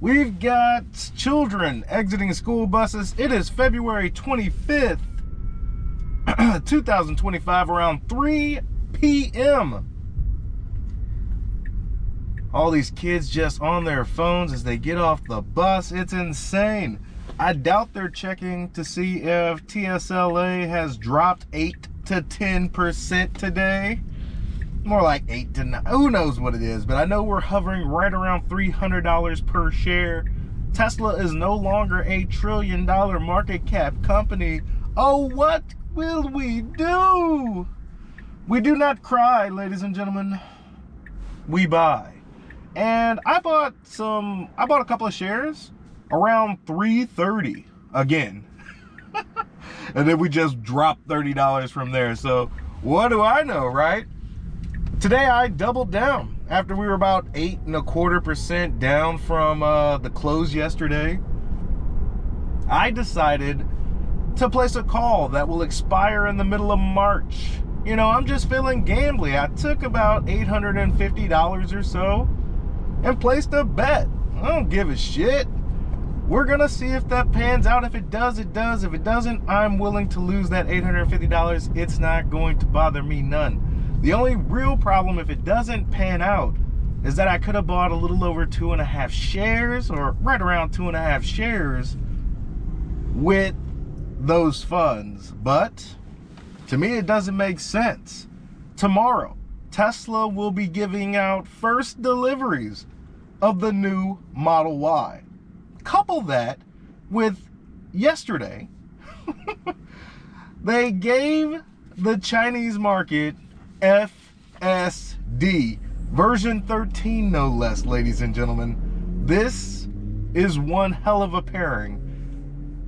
We've got children exiting school buses. It is February 25th, 2025, around 3 p.m. All these kids just on their phones as they get off the bus. It's insane. I doubt they're checking to see if TSLA has dropped 8 to 10% today. More like 8 to 9. Who knows what it is, but I know we're hovering right around $300 per share. Tesla is no longer a $1 trillion market cap company. Oh, what will we do? We do not cry, ladies and gentlemen. We buy. And I bought a couple of shares around $3.30 again. And then we just dropped $30 from there. So what do I know, right? Today I doubled down after we were about 8.25% down from the close yesterday. I decided to place a call that will expire in the middle of March. You know, I'm just feeling gambly. I took about $850 or so and placed a bet. I don't give a shit. We're gonna see if that pans out. If it does, it does. If it doesn't, I'm willing to lose that $850. It's not going to bother me none. The only real problem, if it doesn't pan out, is that I could have bought a little over 2.5 shares, or right around 2.5 shares with those funds. But to me, it doesn't make sense. Tomorrow, Tesla will be giving out first deliveries of the new Model Y. Couple that with yesterday, they gave the Chinese market FSD, version 13 no less, ladies and gentlemen. This is one hell of a pairing.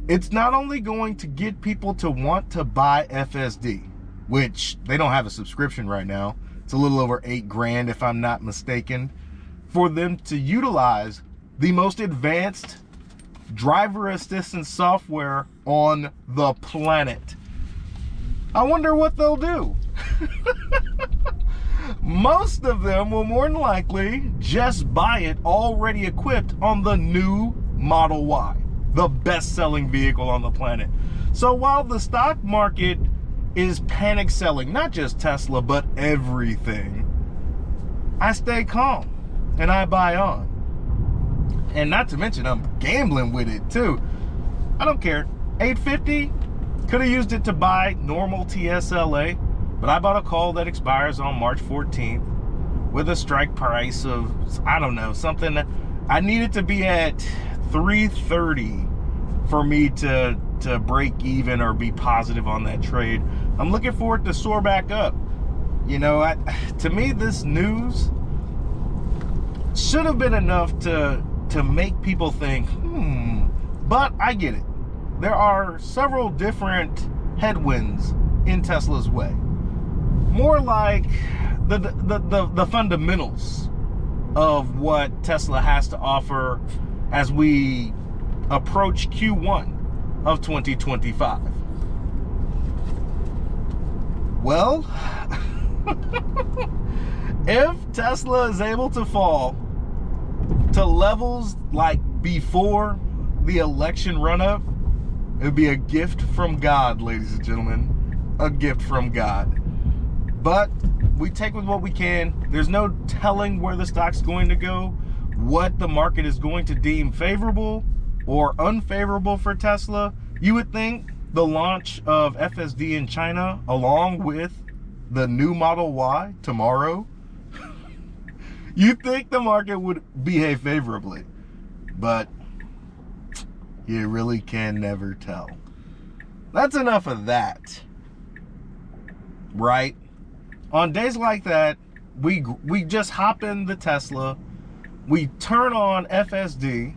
It's not only going to get people to want to buy FSD, which they don't have a subscription right now. It's a little over $8,000 if I'm not mistaken, for them to utilize the most advanced driver assistance software on the planet. I wonder what they'll do. Most of them will more than likely just buy it already equipped on the new Model Y, the best-selling vehicle on the planet. So while the stock market is panic selling, not just Tesla, but everything, I stay calm and I buy on. And not to mention, I'm gambling with it too. I don't care. $850, could have used it to buy normal TSLA, but I bought a call that expires on March 14th with a strike price of, I don't know, something that I needed to be at $3.30 for me to break even or be positive on that trade. I'm looking for it to soar back up. You know, to me, this news should have been enough to make people think, but I get it. There are several different headwinds in Tesla's way. More like the fundamentals of what Tesla has to offer as we approach Q1 of 2025. Well, if Tesla is able to fall to levels like before the election run-up, it would be a gift from God, ladies and gentlemen. A gift from God. But we take with what we can. There's no telling where the stock's going to go, what the market is going to deem favorable or unfavorable for Tesla. You would think the launch of FSD in China, along with the new Model Y tomorrow, you'd think the market would behave favorably. But you really can never tell. That's enough of that. Right? On days like that, we just hop in the Tesla, we turn on FSD,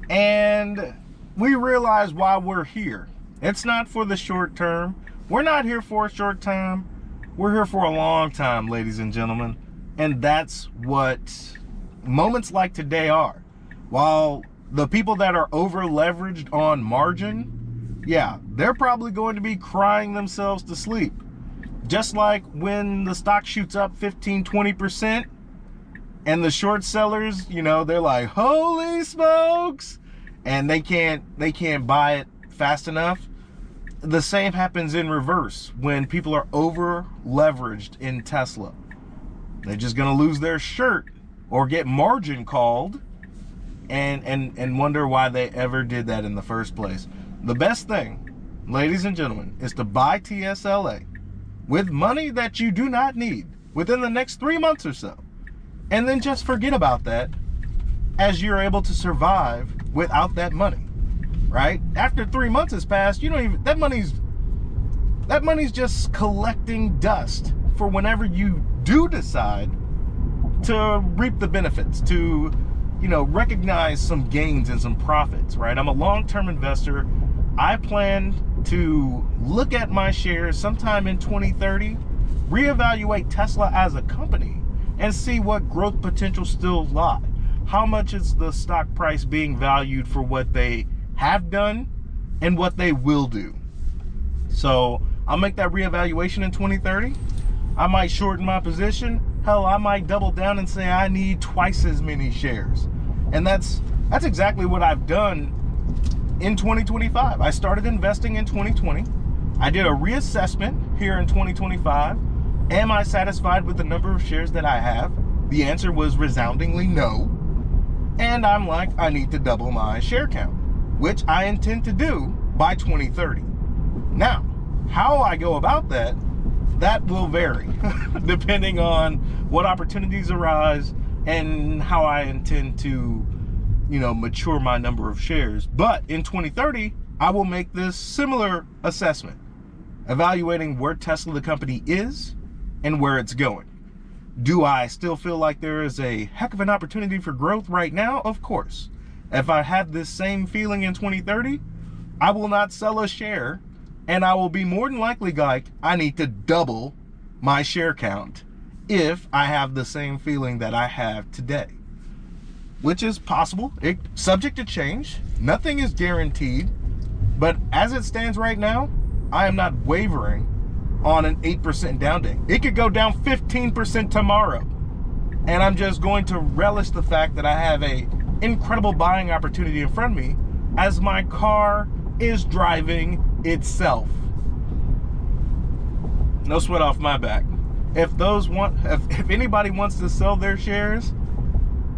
and we realize why we're here. It's not for the short term. We're not here for a short time. We're here for a long time, ladies and gentlemen. And that's what moments like today are. While the people that are over leveraged on margin, yeah, they're probably going to be crying themselves to sleep. Just like when the stock shoots up 15, 20% And the short sellers, you know, they're like, holy smokes, and they can't buy it fast enough. The same happens in reverse when people are over leveraged in Tesla. They're just gonna lose their shirt or get margin called and wonder why they ever did that in the first place. The best thing, ladies and gentlemen, is to buy TSLA with money that you do not need within the next 3 months or so. And then just forget about that as you're able to survive without that money, right? After 3 months has passed, you don't even, that money's just collecting dust for whenever you do decide to reap the benefits, to, you know, recognize some gains and some profits, right? I'm a long-term investor. I plan to look at my shares sometime in 2030, reevaluate Tesla as a company, and see what growth potential still lies. How much is the stock price being valued for what they have done and what they will do? So I'll make that reevaluation in 2030. I might shorten my position. Hell, I might double down and say I need twice as many shares. And that's exactly what I've done in 2025. I started investing in 2020. I did a reassessment here in 2025. Am I satisfied with the number of shares that I have? The answer was resoundingly no. And I'm like, I need to double my share count, which I intend to do by 2030. Now, how I go about that will vary depending on what opportunities arise and how I intend to, you know, mature my number of shares. But in 2030, I will make this similar assessment, evaluating where Tesla the company is and where it's going. Do I still feel like there is a heck of an opportunity for growth right now? Of course. If I have this same feeling in 2030, I will not sell a share, and I will be more than likely like, I need to double my share count if I have the same feeling that I have today, which is possible. It's subject to change. Nothing is guaranteed, but as it stands right now, I am not wavering on an 8% down day. It could go down 15% tomorrow. And I'm just going to relish the fact that I have a incredible buying opportunity in front of me as my car is driving itself. No sweat off my back. If anybody wants to sell their shares,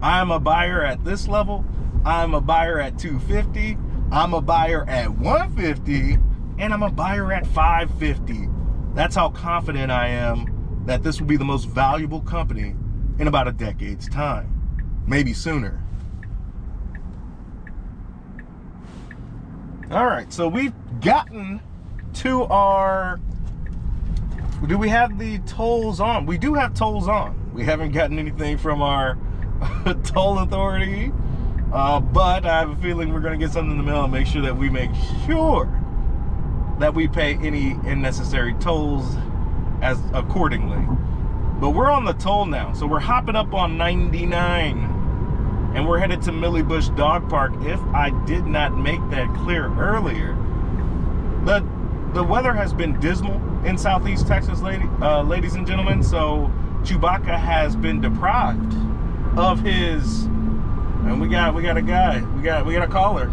I'm a buyer at this level. I'm a buyer at 250. I'm a buyer at 150, and I'm a buyer at 550. That's how confident I am that this will be the most valuable company in about a decade's time, maybe sooner. All right, so we've gotten to our, do we have the tolls on? We do have tolls on. We haven't gotten anything from our toll authority, but I have a feeling we're gonna get something in the mail and make sure that we make sure that we pay any unnecessary tolls as accordingly. But we're on the toll now, so we're hopping up on 99 and we're headed to Millie Dog Park. If I did not make that clear earlier, the weather has been dismal in Southeast Texas, ladies and gentlemen, so Chewbacca has been deprived of his, and we got a guy, we got a caller.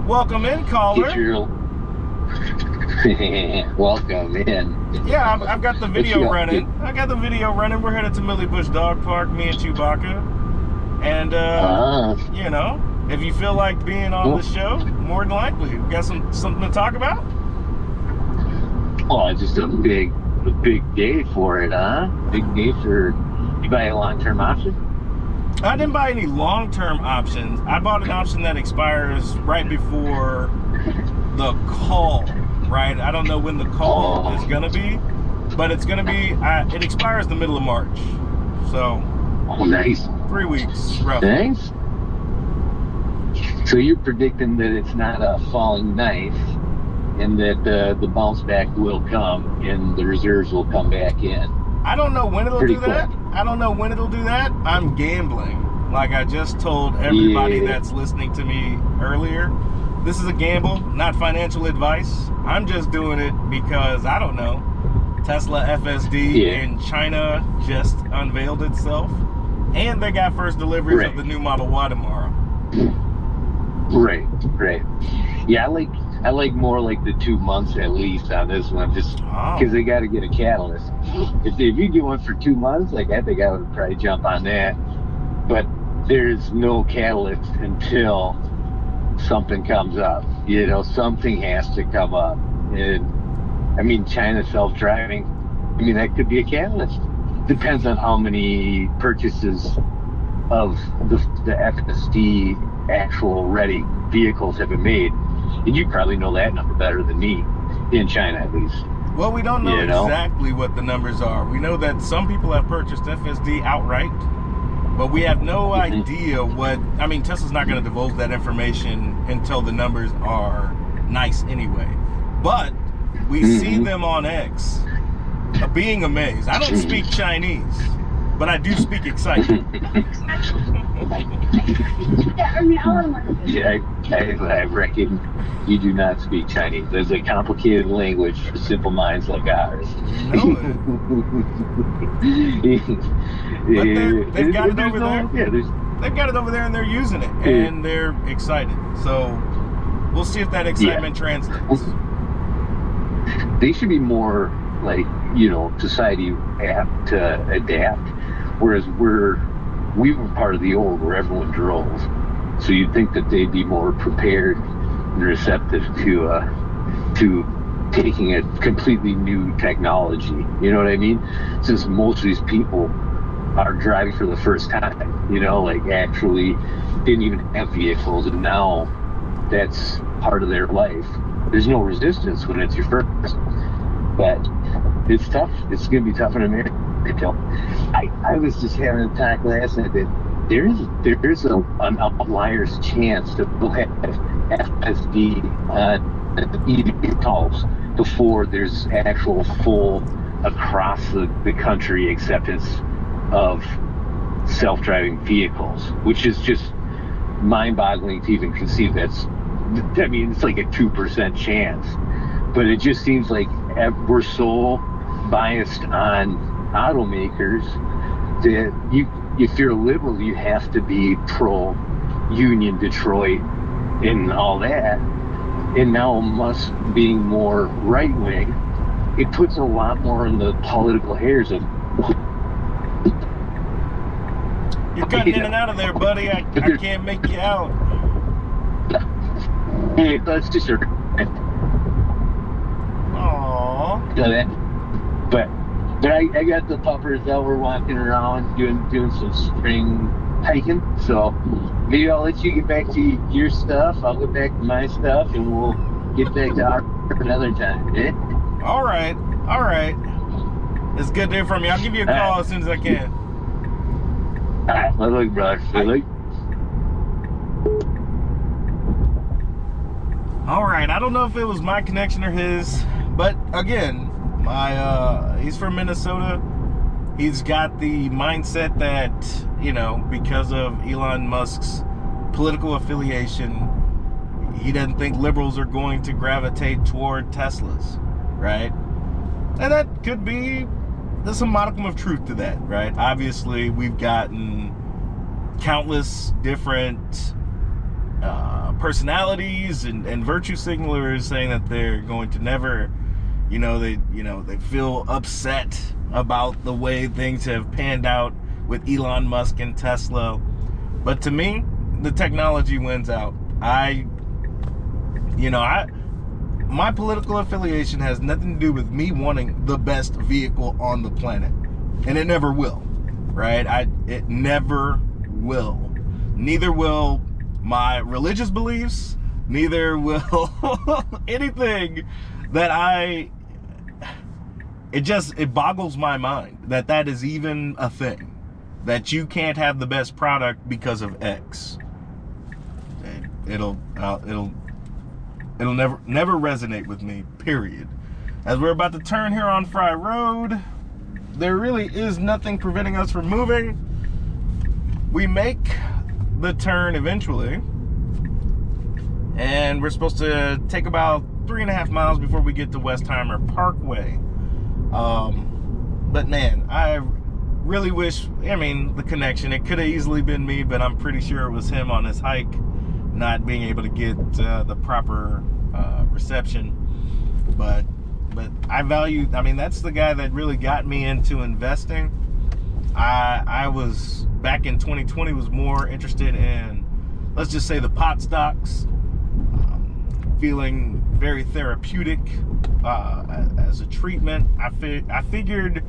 Welcome in, caller. Welcome in. Yeah, I've got the video running. We're headed to Millie Dog Park, me and Chewbacca. And, you know, if you feel like being on the show, more than likely. We got something to talk about? Oh, it's just a big day for it, huh? Big day for, you buy a long-term option? I didn't buy any long-term options. I bought an option that expires right before the call, right? I don't know when the call is gonna be, but it's gonna be, it expires the middle of March. So, nice. 3 weeks, roughly. Thanks. So you're predicting that it's not a falling knife and that the bounce back will come and the reserves will come back in. I don't know when it'll do that. I'm gambling. Like I just told everybody that's listening to me earlier, this is a gamble, not financial advice. I'm just doing it because, I don't know, Tesla FSD in China just unveiled itself, and they got first deliveries of the new Model Y tomorrow. Right. Yeah, I like more like the 2 months at least on this one, just because they got to get a catalyst. If you get one for 2 months, like I think I would probably jump on that. But there's no catalyst until something comes up. You know, something has to come up. And I mean, China self-driving, I mean, that could be a catalyst. Depends on how many purchases of the FSD actual ready vehicles have been made. And you probably know that number better than me, in China at least. Well, we don't know exactly what the numbers are. We know that some people have purchased FSD outright, but we have no idea what, I mean, Tesla's not going to divulge that information until the numbers are nice anyway. But we see them on X being amazed. I don't speak Chinese, but I do speak excitement. Yeah, I reckon you do not speak Chinese. There's a complicated language for simple minds like ours. No. But they've got it over there. Yeah, they've got it over there and they're using it. And they're excited. So we'll see if that excitement translates. They should be more like, you know, society apt to adapt. Whereas we were part of the old where everyone drove. So you'd think that they'd be more prepared and receptive to taking a completely new technology. You know what I mean? Since most of these people are driving for the first time, you know, like actually didn't even have vehicles, and now that's part of their life. There's no resistance when it's your first, but it's tough. It's going to be tough in America. I was just having a talk last night that there's an outlier's chance that we'll have FSD eVTOLs before there's actual full across the country acceptance of self-driving vehicles, which is just mind-boggling to even conceive. It's like a 2% chance, but it just seems like we're so biased on automakers that if you're a liberal, you have to be pro-Union Detroit and all that. And now Musk being more right-wing, it puts a lot more in the political hairs of... You're cutting in and out of there, buddy. I can't make you out. Hey, that's just... Aww. But I got the puppers that were walking around doing some spring hiking, so maybe I'll let you get back to your stuff. I'll get back to my stuff, and we'll get back to our another time. Eh? All right. It's good to hear from you. I'll give you a call as soon as I can. All right, my luck, brother. My luck. All right, I don't know if it was my connection or his, but again, he's from Minnesota. He's got the mindset that, you know, because of Elon Musk's political affiliation, he doesn't think liberals are going to gravitate toward Teslas, right? And that could be, there's a modicum of truth to that, right? Obviously, we've gotten countless different personalities and virtue signalers saying that they're going to never, they feel upset about the way things have panned out with Elon Musk and Tesla. But to me, the technology wins out. My political affiliation has nothing to do with me wanting the best vehicle on the planet. And it never will, right? It never will. Neither will my religious beliefs, neither will anything that it boggles my mind that is even a thing, that you can't have the best product because of X. It'll never resonate with me, period. As we're about to turn here on Fry Road, there really is nothing preventing us from moving. We make the turn eventually, and we're supposed to take about 3.5 miles before we get to Westheimer Parkway. But man, I really wish, I mean, the connection, it could have easily been me, but I'm pretty sure it was him on his hike, not being able to get the proper reception. But I value, I mean, that's the guy that really got me into investing. I was, back in 2020, was more interested in, let's just say, the pot stocks, feeling very therapeutic as a treatment. I figured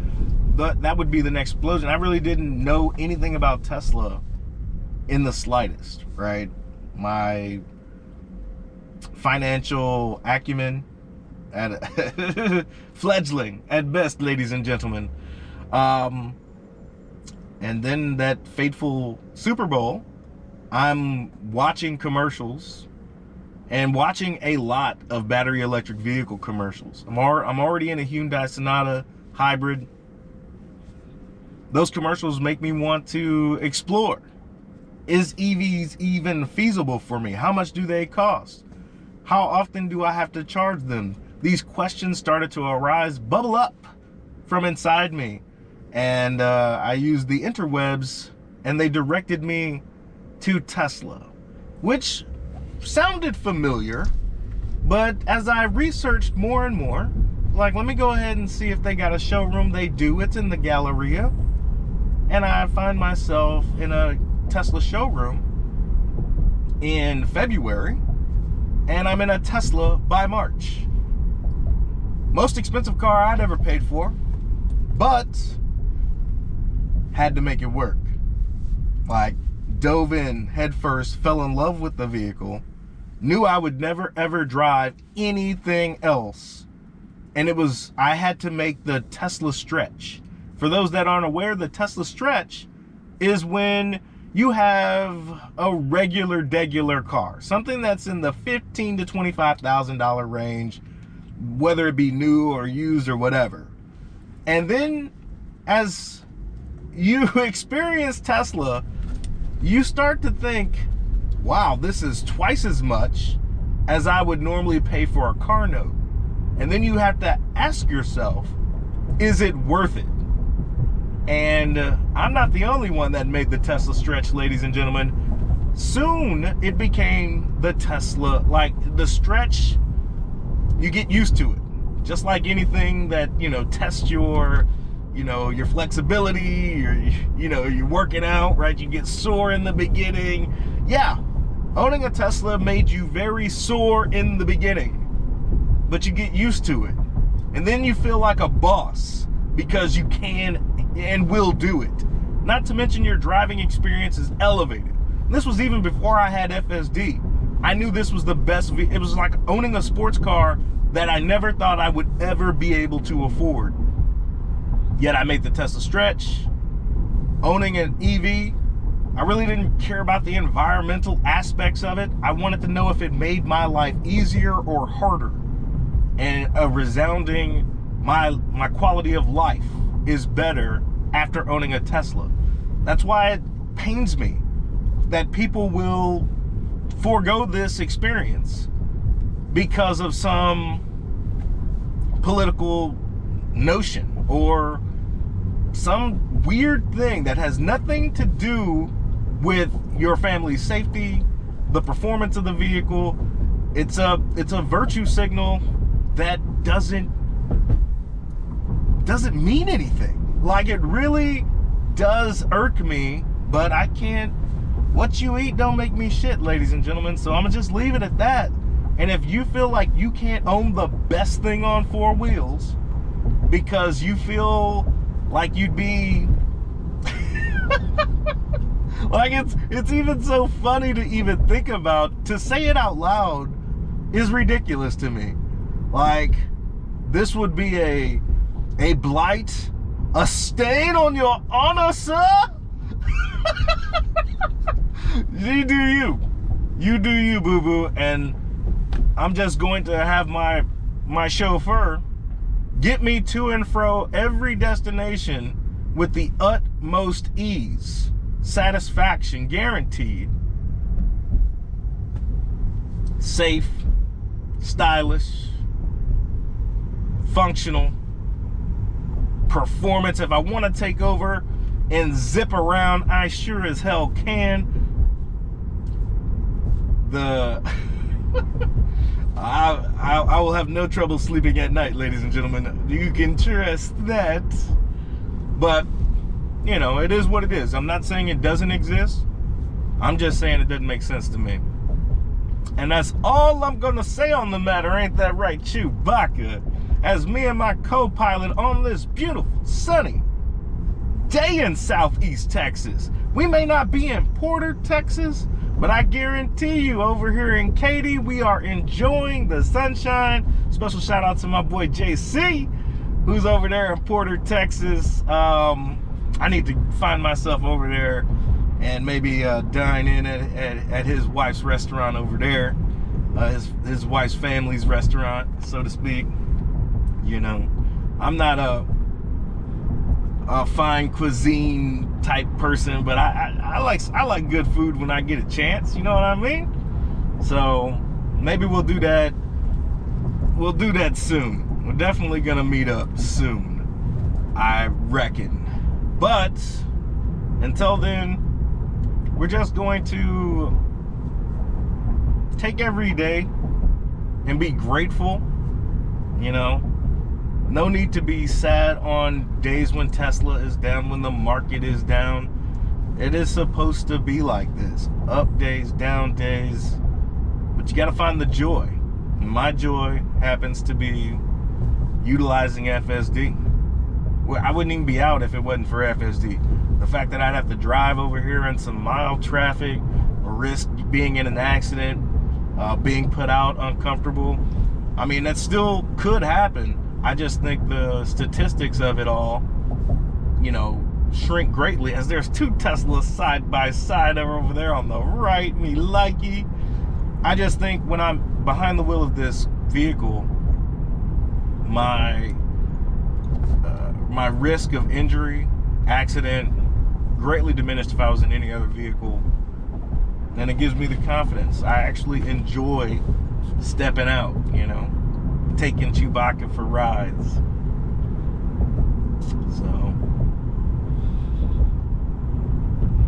that would be the next explosion. I really didn't know anything about Tesla in the slightest, right? My financial acumen at fledgling at best, ladies and gentlemen. And then that fateful Super Bowl, I'm watching commercials and watching a lot of battery electric vehicle commercials. I'm already in a Hyundai Sonata hybrid. Those commercials make me want to explore. Is EVs even feasible for me? How much do they cost? How often do I have to charge them? These questions started to arise, bubble up from inside me. And I used the interwebs, and they directed me to Tesla, which sounded familiar. But as I researched more and more, like, let me go ahead and see if they got a showroom. They do. It's in the Galleria. And I find myself in a Tesla showroom in February, and I'm in a Tesla by March. Most expensive car I'd ever paid for, but had to make it work. Like, dove in head first, fell in love with the vehicle, knew I would never ever drive anything else. And I had to make the Tesla stretch. For those that aren't aware, the Tesla stretch is when you have a regular car, something that's in the $15,000 to $25,000 range, whether it be new or used or whatever. And then as you experience Tesla, you start to think, wow, this is twice as much as I would normally pay for a car note. And then you have to ask yourself, is it worth it? And I'm not the only one that made the Tesla stretch, ladies and gentlemen. Soon it became the Tesla, like the stretch, you get used to it. Just like anything that, tests your, your flexibility, you're working out, right? You get sore in the beginning. Yeah, owning a Tesla made you very sore in the beginning, but you get used to it. And then you feel like a boss because you can and will do it. Not to mention your driving experience is elevated. This was even before I had FSD. I knew this was the best. It was like owning a sports car that I never thought I would ever be able to afford. Yet I made the Tesla stretch. Owning an EV, I really didn't care about the environmental aspects of it. I wanted to know if it made my life easier or harder. And a resounding, my quality of life is better after owning a Tesla. That's why it pains me that people will forego this experience because of some political notion or some weird thing that has nothing to do with your family's safety, the performance of the vehicle. It's a virtue signal that doesn't mean anything. Like, it really does irk me, but I can't. What you eat don't make me shit, ladies and gentlemen. So I'm gonna just leave it at that. And if you feel like you can't own the best thing on four wheels because you feel like you'd be like, it's even so funny to even think about, to say it out loud is ridiculous to me. Like, this would be a blight, a stain on your honor, sir. You do you. You do you, boo-boo. And I'm just going to have my chauffeur get me to and fro every destination with the utmost ease, satisfaction guaranteed, safe, stylish, functional, performance. If I want to take over and zip around, I sure as hell can. I will have no trouble sleeping at night, ladies and gentlemen. You can trust that. But, you know, it is what it is. I'm not saying it doesn't exist. I'm just saying it doesn't make sense to me. And that's all I'm going to say on the matter. Ain't that right, Chewbacca? As me and my co-pilot on this beautiful, sunny day in Southeast Texas. We may not be in Porter, Texas, but I guarantee you over here in Katy, we are enjoying the sunshine. Special shout out to my boy JC, who's over there in Porter, Texas. I need to find myself over there and maybe dine in at his wife's restaurant over there. His wife's family's restaurant, so to speak. You know, I'm not a fine cuisine type person, but I like good food when I get a chance. You know what I mean? So maybe we'll do that. We'll do that soon. We're definitely gonna meet up soon, I reckon. But until then, we're just going to take every day and be grateful. You know, no need to be sad on days when Tesla is down, when the market is down. It is supposed to be like this. Up days, down days. But you got to find the joy. And my joy happens to be utilizing FSD. Well, I wouldn't even be out if it wasn't for FSD. The fact that I'd have to drive over here in some mild traffic, risk being in an accident, being put out uncomfortable. I mean, that still could happen. I just think the statistics of it all, you know, shrink greatly, as there's two Teslas side by side over there on the right, me likey. I just think when I'm behind the wheel of this vehicle, my risk of injury, accident, greatly diminished if I was in any other vehicle. And it gives me the confidence. I actually enjoy stepping out, you know, taking Chewbacca for rides. So,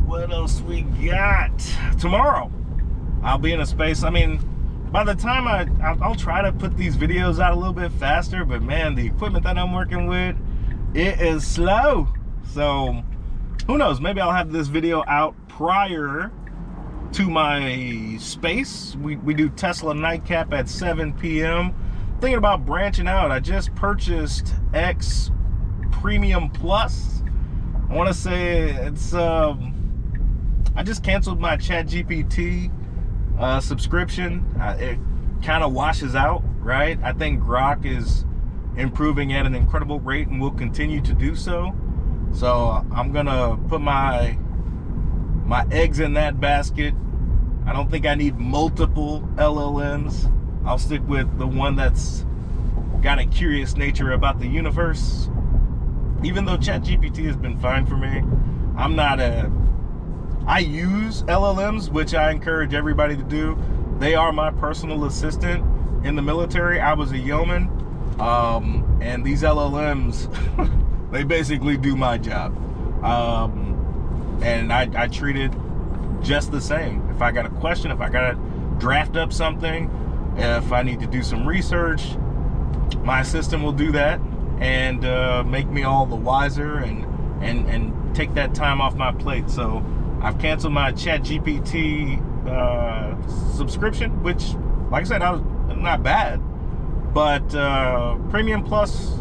what else we got? Tomorrow, I'll be in a space. I mean, by the time I'll try to put these videos out a little bit faster, but man, the equipment that I'm working with, it is slow. So, who knows? Maybe I'll have this video out prior to my space. We do Tesla Nightcap at 7 p.m. Thinking about branching out. I just purchased X Premium Plus. I want to say it's I just canceled my ChatGPT subscription. It kind of washes out, right? I think Grok is improving at an incredible rate and will continue to do so. So I'm gonna put my eggs in that basket. I don't think I need multiple LLMs. I'll stick with the one that's got a curious nature about the universe. Even though ChatGPT has been fine for me, I use LLMs, which I encourage everybody to do. They are my personal assistant. In the military, I was a yeoman, and these LLMs, they basically do my job. And I treat it just the same. If I got a question, if I got to draft up something, if I need to do some research, my assistant will do that and make me all the wiser and take that time off my plate. So I've canceled my ChatGPT subscription, which, like I said, I was not bad. But Premium Plus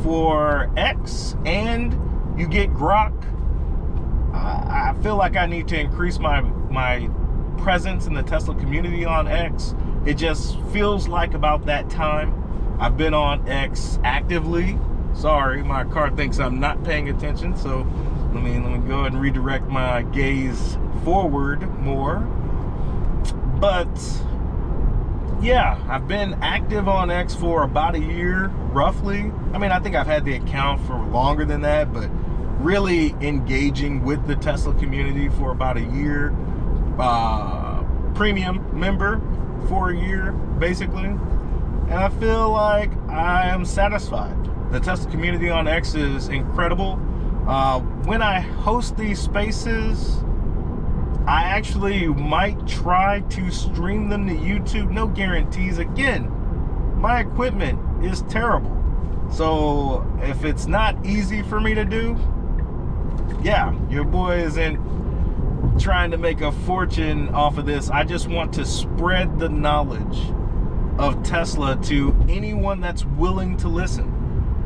for X, and you get Grok. I feel like I need to increase my presence in the Tesla community on X. It just feels like about that time. I've been on X actively. Sorry, my car thinks I'm not paying attention, so let me go ahead and redirect my gaze forward more. But yeah, I've been active on X for about a year, roughly. I mean, I think I've had the account for longer than that, but really engaging with the Tesla community for about a year. Premium member for a year, basically. And I feel like I am satisfied. The Tesla community on X is incredible. When I host these spaces, I actually might try to stream them to YouTube. No guarantees. Again, my equipment is terrible. So if it's not easy for me to do, yeah, your boy isn't trying to make a fortune off of this. I just want to spread the knowledge of Tesla to anyone that's willing to listen.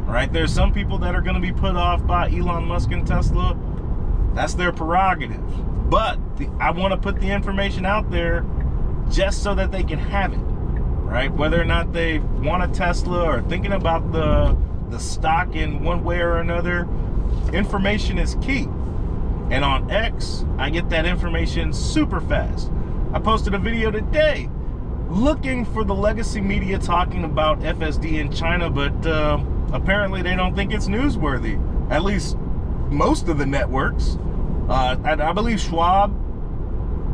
Right? There's some people that are going to be put off by Elon Musk and Tesla. That's their prerogative. But I want to put the information out there just so that they can have it, right? Whether or not they want a Tesla or thinking about the stock in one way or another, information is key. And on X, I get that information super fast. I posted a video today looking for the legacy media talking about FSD in China, but apparently they don't think it's newsworthy. At least most of the networks. I believe Schwab,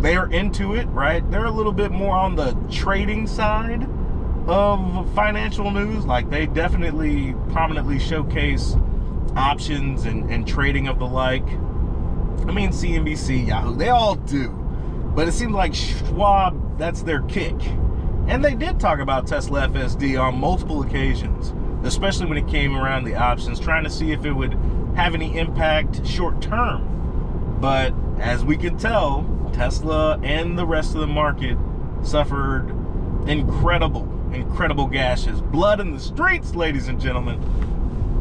they are into it, right? They're a little bit more on the trading side of financial news. Like, they definitely prominently showcase options and trading of the like. I mean, CNBC, Yahoo, they all do. But it seems like Schwab, that's their kick. And they did talk about Tesla FSD on multiple occasions, especially when it came around the options, trying to see if it would have any impact short term. But as we can tell, Tesla and the rest of the market suffered incredible gashes. Blood in the streets, ladies and gentlemen.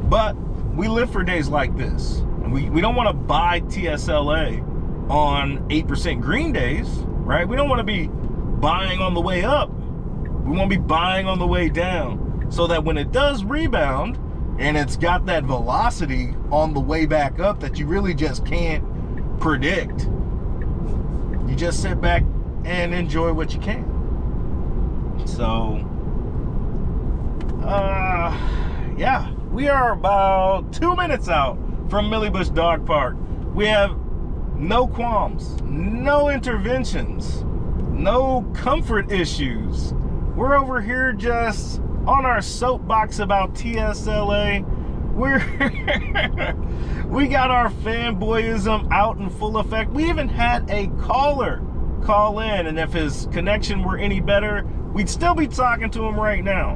But we live for days like this. And we don't want to buy TSLA on 8% green days, right? We don't want to be buying on the way up. We want to be buying on the way down, so that when it does rebound and it's got that velocity on the way back up that you really just can't predict, you just sit back and enjoy what you can. So yeah, we are about 2 minutes out from Millie Bush Dog Park. We have no qualms, no interventions, no comfort issues. We're over here just on our soapbox about TSLA. We got our fanboyism out in full effect. We even had a caller call in, and if his connection were any better, we'd still be talking to him right now,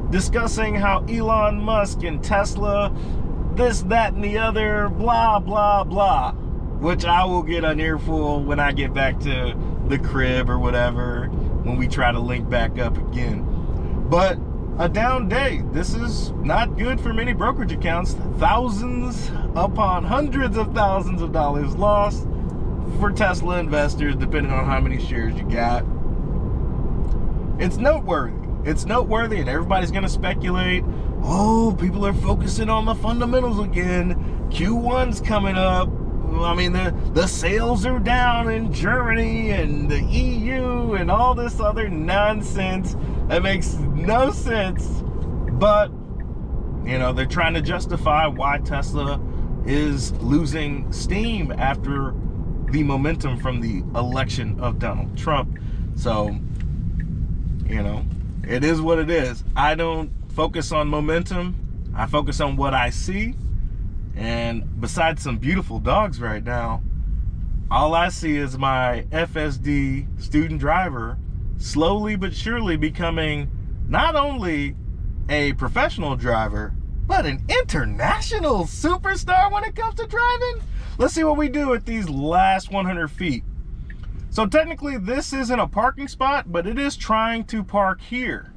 discussing how Elon Musk and Tesla, this, that, and the other, blah, blah, blah, which I will get an earful when I get back to the crib or whatever, when we try to link back up again. But a down day. This is not good for many brokerage accounts. Thousands upon hundreds of thousands of dollars lost for Tesla investors, depending on how many shares you got. It's noteworthy. It's noteworthy, and everybody's going to speculate, oh, people are focusing on the fundamentals again. Q1's coming up. I mean, the sales are down in Germany and the EU and all this other nonsense that makes no sense. But, you know, they're trying to justify why Tesla is losing steam after the momentum from the election of Donald Trump. So, you know, it is what it is. I don't focus on momentum. I focus on what I see. And besides some beautiful dogs right now, all I see is my FSD student driver slowly but surely becoming not only a professional driver, but an international superstar when it comes to driving. Let's see what we do at these last 100 feet. So technically this isn't a parking spot, but it is trying to park here.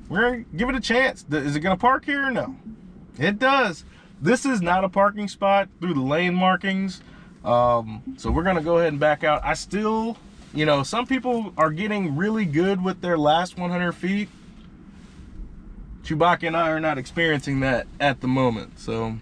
We're gonna give it a chance. Is it gonna park here or no? It does. This is not a parking spot through the lane markings. So we're gonna go ahead and back out. I still, you know, some people are getting really good with their last 100 feet. Chewbacca and I are not experiencing that at the moment. So